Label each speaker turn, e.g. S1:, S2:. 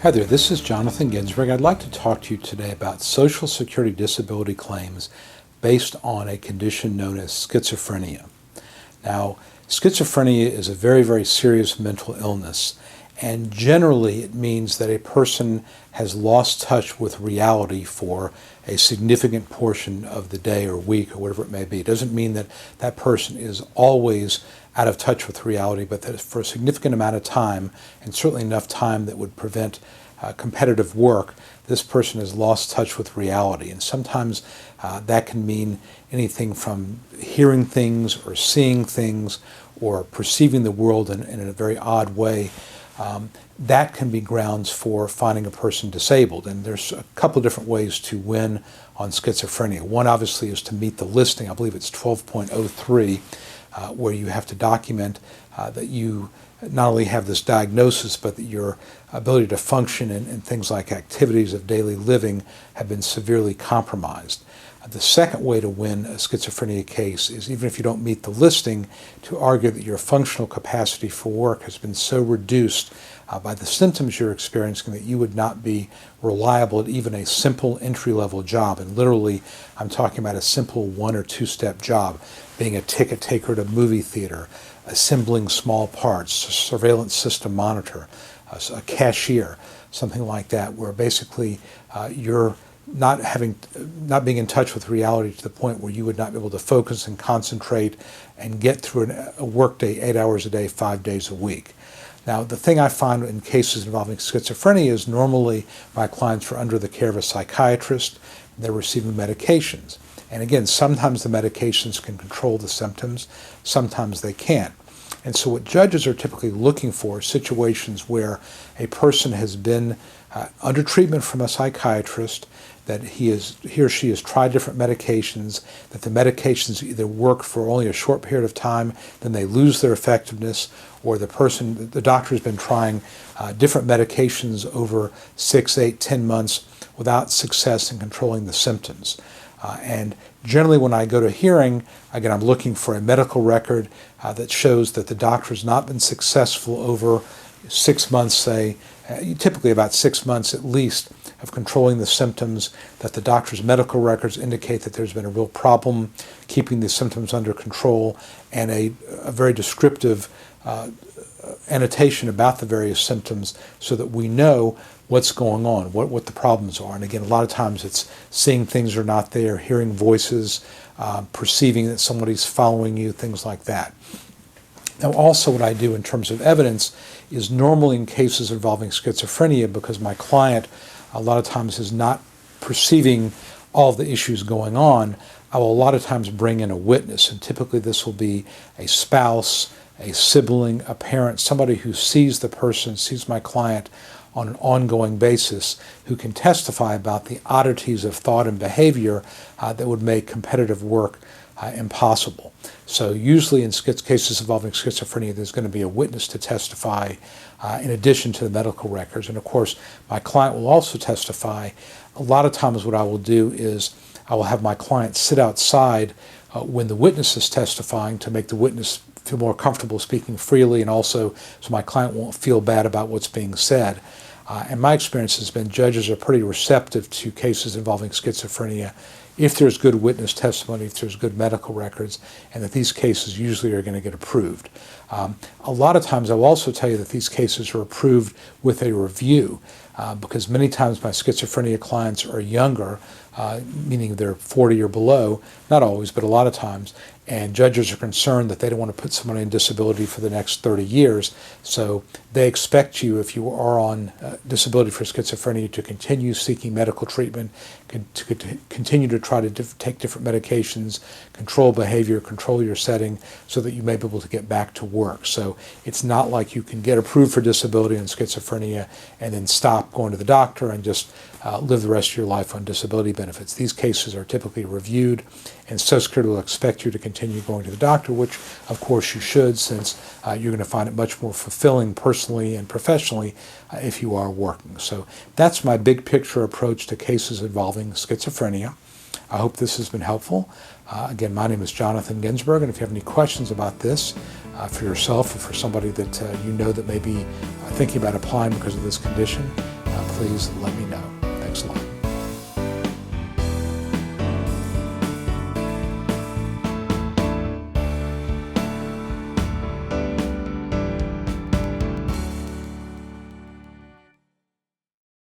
S1: Hi there, this is Jonathan Ginsberg. I'd like to talk to you today about Social Security disability claims based on a condition known as schizophrenia. Now, schizophrenia is a very, very serious mental illness, and generally it means that a person has lost touch with reality for a significant portion of the day or week or whatever it may be. It doesn't mean that that person is always out of touch with reality, but that for a significant amount of time, and certainly enough time that would prevent competitive work, this person has lost touch with reality. And sometimes that can mean anything from hearing things or seeing things or perceiving the world in a very odd way. That can be grounds for finding a person disabled. And there's a couple of different ways to win on schizophrenia. One obviously is to meet the listing. I believe it's 12.03. Where you have to document that you not only have this diagnosis, but that your ability to function in things like activities of daily living have been severely compromised. The second way to win a schizophrenia case is, even if you don't meet the listing, to argue that your functional capacity for work has been so reduced by the symptoms you're experiencing that you would not be reliable at even a simple entry-level job. And literally, I'm talking about a simple 1 or 2 step job, being a ticket taker at a movie theater, assembling small parts, a surveillance system monitor, a cashier, something like that, where basically you're not being in touch with reality to the point where you would not be able to focus and concentrate and get through a workday 8 hours a day, 5 days a week. Now, the thing I find in cases involving schizophrenia is normally my clients are under the care of a psychiatrist, and they're receiving medications. And again, sometimes the medications can control the symptoms, sometimes they can't. And so what judges are typically looking for are situations where a person has been under treatment from a psychiatrist, that he or she has tried different medications, that the medications either work for only a short period of time, then they lose their effectiveness, or the doctor has been trying different medications over 6, 8, 10 months without success in controlling the symptoms. And generally when I go to hearing, again, I'm looking for a medical record that shows that the doctor has not been successful over 6 months, say, typically about 6 months at least, of controlling the symptoms, that the doctor's medical records indicate that there's been a real problem keeping the symptoms under control, and a very descriptive annotation about the various symptoms so that we know what's going on, what the problems are. And again, a lot of times it's seeing things are not there, hearing voices, perceiving that somebody's following you, things like that. Now, also what I do in terms of evidence is normally in cases involving schizophrenia, because my client a lot of times is not perceiving all of the issues going on, I will a lot of times bring in a witness, and typically this will be a spouse, a sibling, a parent, somebody who sees the person, sees my client on an ongoing basis, who can testify about the oddities of thought and behavior that would make competitive work impossible. So usually in cases involving schizophrenia, there's going to be a witness to testify in addition to the medical records. And of course, my client will also testify. A lot of times what I will do is I will have my client sit outside when the witness is testifying, to make the witness feel more comfortable speaking freely, and also so my client won't feel bad about what's being said. And my experience has been judges are pretty receptive to cases involving schizophrenia if there's good witness testimony, if there's good medical records, and that these cases usually are going to get approved. A lot of times I will also tell you that these cases are approved with a review, because many times my schizophrenia clients are younger, meaning they're 40 or below, not always, but a lot of times, and judges are concerned that they don't want to put somebody on disability for the next 30 years, so they expect you, if you are on disability for schizophrenia, to continue seeking medical treatment, to continue to try to take different medications, control behavior, control your setting, so that you may be able to get back to work. So it's not like you can get approved for disability on schizophrenia and then stop going to the doctor and just live the rest of your life on disability benefits. These cases are typically reviewed, and Social Security will expect you to continue going to the doctor, which of course you should, since you're going to find it much more fulfilling personally and professionally if you are working. So that's my big picture approach to cases involving schizophrenia. I hope this has been helpful. Again, my name is Jonathan Ginsberg, and if you have any questions about this for yourself or for somebody that you know that may be thinking about applying because of this condition, please let me